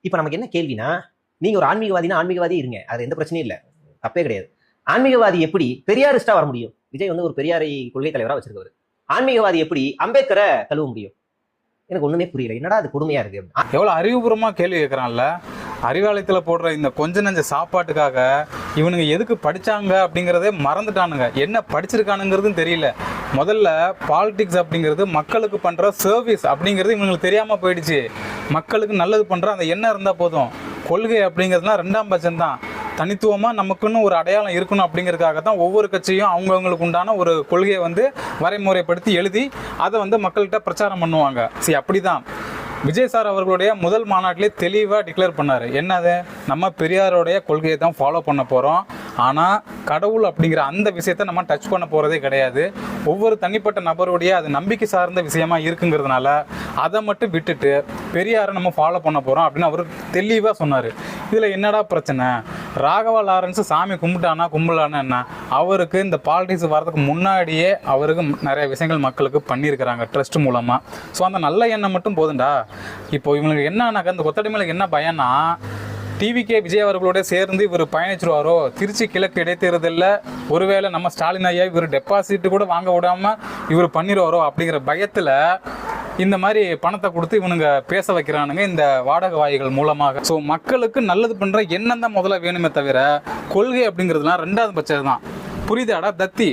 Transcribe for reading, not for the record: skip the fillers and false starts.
இப்போ நமக்கு என்ன கேள்வினா, நீங்க ஒரு ஆன்மீகவாதி இருங்க, அது எந்த பிரச்சனையும் இல்லை, தப்பே கிடையாது. ஆன்மீகவாதி எப்படி பெரியாரிஸ்டா வர முடியும்? விஜய் வந்து ஒரு பெரியாரை கொள்கை தலைவரா வச்சிருக்கவர். ஆன்மீகவாதி எப்படி அம்பேத்கரை தழுவ முடியும்? எனக்கு ஒண்ணுமே புரியல. என்னடா அது கொடுமையா இருக்கு. எவ்வளவு அறிவுபூர்வமா கேள்வி கேட்கறான்ல. அறிவாலயத்துல போடுற இந்த கொஞ்ச நஞ்ச சாப்பாட்டுக்காக இவனுங்க எதுக்கு படிச்சாங்க அப்படிங்கிறதே மறந்துட்டானுங்க. என்ன படிச்சிருக்கானுங்கிறதும் தெரியல. முதல்ல பாலிடிக்ஸ் அப்படிங்கிறது மக்களுக்கு பண்ற சர்வீஸ் அப்படிங்கிறது இவங்களுக்கு தெரியாம போயிடுச்சு. மக்களுக்கு நல்லது பண்ற அந்த எண்ணம் இருந்தா போதும். கொள்கை அப்படிங்கிறதுலாம் 2ஆம் பட்சம் தான். தனித்துவமாக நமக்குன்னு ஒரு அடையாளம் இருக்கணும் அப்படிங்கிறதுக்காக தான் ஒவ்வொரு கட்சியும் அவங்கவுங்களுக்கு உண்டான ஒரு கொள்கையை வந்து வரைமுறைப்படுத்தி எழுதி அதை வந்து மக்கள்கிட்ட பிரச்சாரம் பண்ணுவாங்க. சரி, அப்படிதான் விஜய் சார் அவர்களுடைய முதல் மாநாட்டிலே தெளிவாக டிக்ளேர் பண்ணார். என்னது, நம்ம பெரியாரோடைய கொள்கையை தான் ஃபாலோ பண்ண போகிறோம். ஆனால் கடவுள் அப்படிங்கிற அந்த விஷயத்தை நம்ம டச் பண்ண போகிறதே கிடையாது. ஒவ்வொரு தனிப்பட்ட நபருடைய அது நம்பிக்கை சார்ந்த விஷயமா இருக்குங்கிறதுனால அதை மட்டும் விட்டுட்டு பெரியாரை நம்ம ஃபாலோ பண்ண போகிறோம் அப்படின்னு அவர் தெளிவாக சொன்னார். இதில் என்னடா பிரச்சனை? ராகவா லாரன்ஸ் சாமி கும்பிட்டானா கும்பலானா என்ன? அவருக்கு இந்த பாலிடிக்ஸ் வரதுக்கு முன்னாடியே அவருக்கு நிறைய விஷயங்கள் மக்களுக்கு பண்ணியிருக்கிறாங்க ட்ரஸ்ட் மூலமாக. ஸோ அந்த நல்ல எண்ணம் மட்டும் போதுண்டா. இப்போ இவங்களுக்கு என்னன்னாக்கா, இந்த கொத்தடிமைகளுக்கு என்ன பயன்னா, டிவிகே விஜய் அவர்களோட சேர்ந்து இவர் பயணிச்சிருவாரோ, திருச்சி கிழக்கு இடைத்தேர்தலில் ஒருவேளை நம்ம ஸ்டாலின் ஐயா இவர் டெபாசிட் கூட வாங்க விடாமல் இவர் பண்ணிடுவாரோ அப்படிங்கிற பயத்தில் இந்த மாதிரி பணத்தை கொடுத்து இவனுங்க பேச வைக்கிறானுங்க இந்த வாடகைவாயிகள் மூலமாக. ஸோ மக்களுக்கு நல்லது பண்ணுற எண்ணம் தான் முதல்ல வேணுமே தவிர கொள்கை அப்படிங்கிறதுலாம் 2ஆவது பட்சம் தான். புரியுதாடா தத்தி?